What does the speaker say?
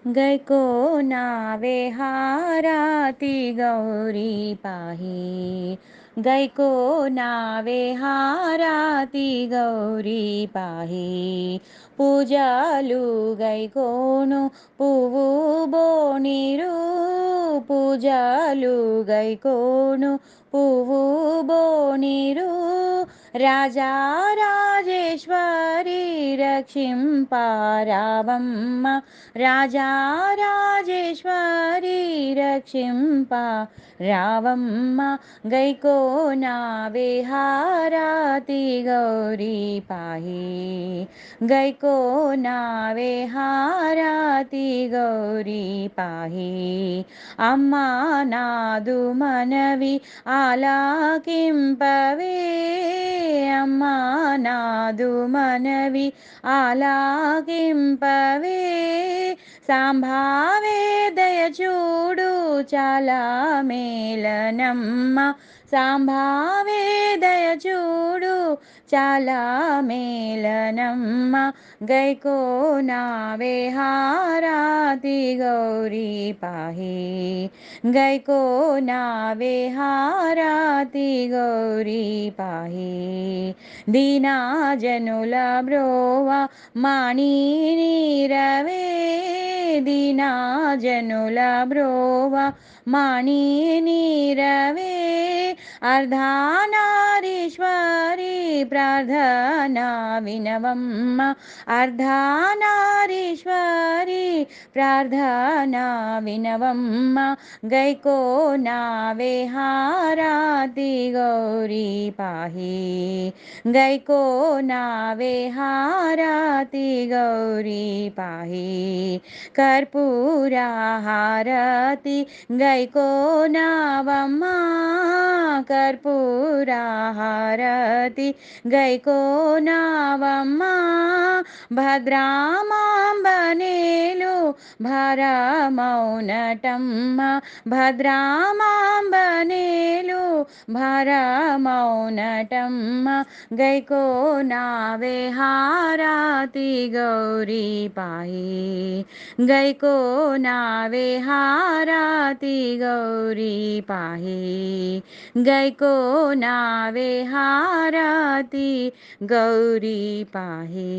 गैको नावे हाराती गौरी पाही गैको नावे हाराती गौरी पाही పూజలు గైకోను పువ్వు బోనిరు పూజలు గైకోను పువ్వు బోనిరు రాజా రాజేశ్వరి రక్షింపారావమ్మ రాజా రాజేశ్వరి రక్షింప రావమ్మ గైకో నావే హారతి గౌరీ పాహి గైకో నావే హారతి గౌరీ పాహి అమ్మా నాదు మనవి ఆలాకింపవే అమ్మా నాదు మనవి ఆలాకింపవే సాంభావే దయచూడు చాలా మేలనమ్మ సాంభావే దయచూడు చాలా మేలనమ్మ గైకో నావే హారతి గౌరీ పాహి గైకో నావే హారతి గౌరీ పాహి దీనాజనుల బ్రోవా మాణి నీరవే దీనాజనుల బ్రోవా మాణి నీరవే అర్ధనారీశ్వరి ప్రార్థనా వినవమ్మ అర్ధనారీశ్వరి ప్రార్థనా వినవమ్మ గైకో నావే హారతి గౌరీ పాహి గైకో నావే హారతి గౌరీ పాహి కర్పూర హారతి గైకో నావమ్మ కర్పూర హారతి గైకో నావమ్మ భద్రామాంబనేలు భరమౌనటమ్మ భద్రామాంబనేలు భరమౌనటమ్మ గైకో నావే హారతి గౌరీ పాహి గైకో నావే హారతి గౌరీ పాహి గైకో నావే హారతి గౌరీ పాహి।